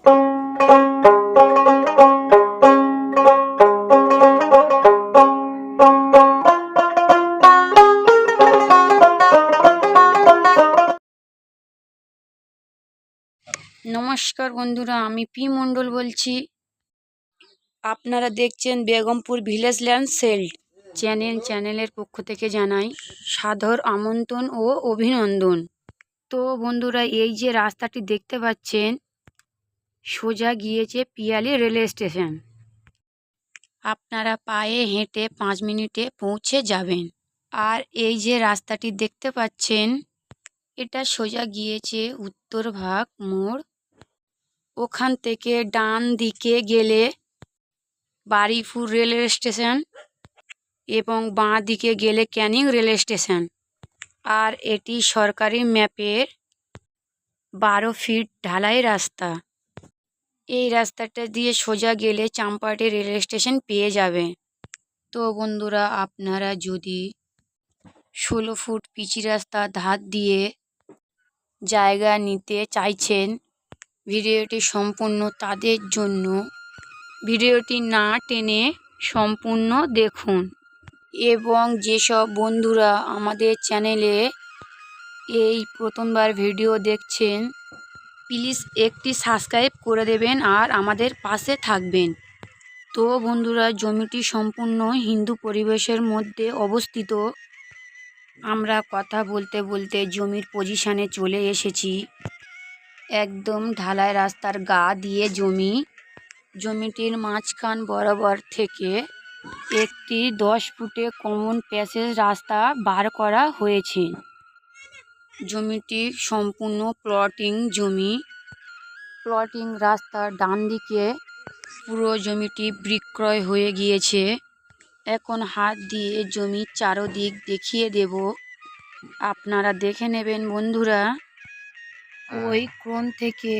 নমস্কার বন্ধুরা, আমি পি মণ্ডল বলছি। আপনারা দেখছেন বেগমপুর ভিলেজ ল্যান্ডসেল্ড চ্যানেলের পক্ষ থেকে জানাই সাদর আমন্ত্রণ ও অভিনন্দন। তো বন্ধুরা, এই যে রাস্তাটি দেখতে পাচ্ছেন সোজা গিয়েছে পিয়ালি রেলওয়ে স্টেশন। আপনারা পায়ে হেঁটে 5 মিনিটে পৌঁছে যাবেন। আর এই যে রাস্তাটি দেখতে পাচ্ছেন এটা সোজা গিয়েছে উত্তরভাগ মোড়। ওখান থেকে ডান দিকে গেলে বারুইপুর রেলওয়ে স্টেশন এবং বাঁ দিকে গেলে ক্যানিং রেলওয়ে স্টেশন। আর এটি সরকারি ম্যাপের 12 ফিট ঢালাই রাস্তা। এই রাস্তাটা দিয়ে সোজা গেলে চাম্পাহাটি রেলওয়ে স্টেশন পেয়ে যাবে। তো বন্ধুরা, আপনারা যদি 16 ফুট পিচি রাস্তা ধার দিয়ে জায়গা নিতে চাইছেন, ভিডিওটি সম্পূর্ণ তাদের জন্য। ভিডিওটি না টেনে সম্পূর্ণ দেখুন। এবং যেসব বন্ধুরা আমাদের চ্যানেলে এই প্রথমবার ভিডিও দেখছেন, প্লিজ একটি সাবস্ক্রাইব করে দেবেন আর আমাদের পাশে থাকবেন। তো বন্ধুরা, জমিটি সম্পূর্ণ হিন্দু পরিবেশের মধ্যে অবস্থিত। আমরা কথা বলতে বলতে জমির পজিশানে চলে এসেছি। একদম ঢালাই রাস্তার গা দিয়ে জমিটির মাঝখান বরাবর থেকে একটি 10 ফুটে কমন প্যাসেজ রাস্তা বার করা হয়েছে। জমিটি সম্পূর্ণ প্লটিং জমি। প্লটিং রাস্তার ডান দিকে পুরো জমিটি বিক্রয় হয়ে গিয়েছে। এখন হাত দিয়ে জমির চারদিক দেখিয়ে দেব, আপনারা দেখে নেবেন বন্ধুরা। ওই কোণ থেকে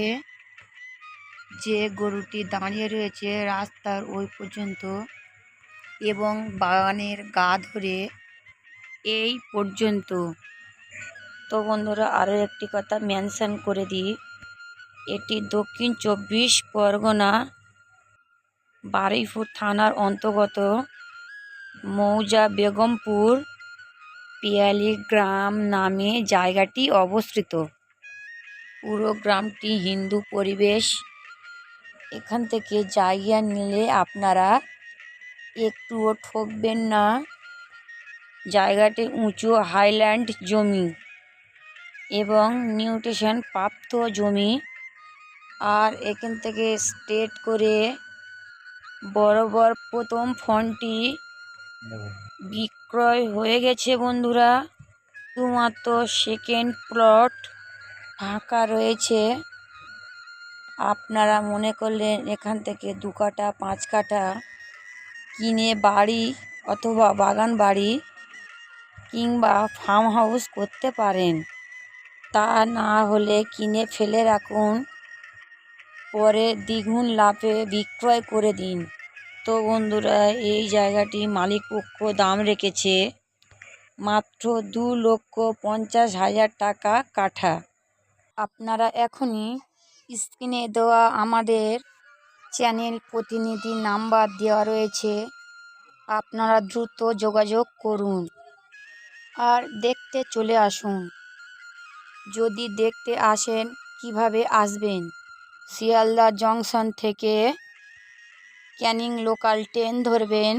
যে গরুটি দাঁড়িয়ে রয়েছে রাস্তার ওই পর্যন্ত এবং বাগানের গা ধরে এই পর্যন্ত। তো বন্ধুরা, আরও একটি কথা মেনশন করে দিই, এটি দক্ষিণ 24 পরগনা বারুইপুর থানার অন্তর্গত মৌজা বেগমপুর পিয়ালি গ্রাম নামে জায়গাটি অবস্থিত। পুরো গ্রামটি হিন্দু পরিবেশ। এখান থেকে জায়গা নিলে আপনারা একটুও ঠকবেন না। জায়গাটি উঁচু হাইল্যান্ড জমি এবং নিউট্রিশন প্রাপ্ত জমি। আর এখান থেকে স্ট্রেট করে বরাবর প্রথম ফোনটি বিক্রয় হয়ে গেছে বন্ধুরা। শুধুমাত্র সেকেন্ড প্লট ফাঁকা রয়েছে। আপনারা মনে করলেন এখান থেকে 2 কাঠা 5 কাঠা কিনে বাড়ি অথবা বাগান বাড়ি কিংবা ফার্ম হাউস করতে পারেন। তা না হলে কিনে ফেলে রাখুন, পরে দ্বিগুণ লাভে বিক্রয় করে দিন। তো বন্ধুরা, এই জায়গাটি মালিকপক্ষ দাম রেখেছে মাত্র 2,50,000 টাকা কাঠা। আপনারা এখনই স্ক্রিনে দেওয়া আমাদের চ্যানেল প্রতিনিধি নাম্বার দেওয়া রয়েছে, আপনারা দ্রুত যোগাযোগ করুন আর দেখতে চলে আসুন। যদি দেখতে আসেন, কিভাবে আসবেন? শিয়ালদা জংশন থেকে ক্যানিং লোকাল ট্রেন ধরবেন,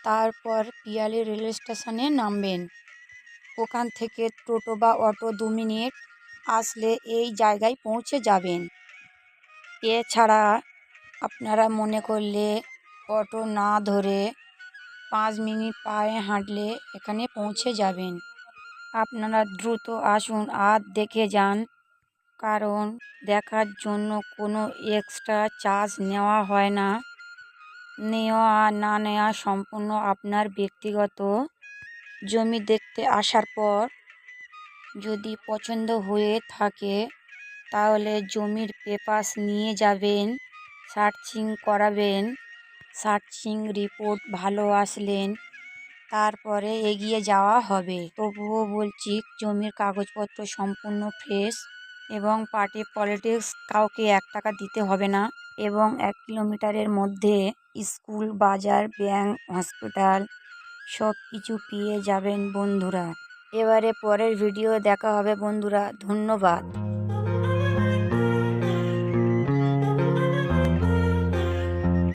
তারপর পিয়ালি রেলওয়ে স্টেশনে নামবেন। ওখান থেকে টোটো বা অটো 2 মিনিট আসলে এই জায়গায় পৌঁছে যাবেন। এছাড়া আপনারা মনে করলে অটো না ধরে 5 মিনিট পায়ে হাঁটলে এখানে পৌঁছে যাবেন। আপনারা দ্রুত আসুন আর দেখে যান, কারণ দেখার জন্য কোনো এক্সট্রা চার্জ নেওয়া হয় না। নেওয়া না নেওয়া সম্পূর্ণ আপনার ব্যক্তিগত। জমি দেখতে আসার পর যদি পছন্দ হয়ে থাকে তাহলে জমির পেপারস নিয়ে যাবেন, সার্চিং করাবেন। সার্চিং রিপোর্ট ভালো আসলেন তারপরে এগিয়ে যাওয়া হবে। তবুও বলছি, জমির কাগজপত্র সম্পূর্ণ ফ্রেশ এবং পার্টি পলিটিক্স কাউকে 1 টাকা দিতে হবে না এবং 1 কিলোমিটারের মধ্যে স্কুল, বাজার, ব্যাংক, হসপিটাল সব কিছু পেয়ে যাবেন বন্ধুরা। এবারে পরের ভিডিও দেখা হবে বন্ধুরা, ধন্যবাদ।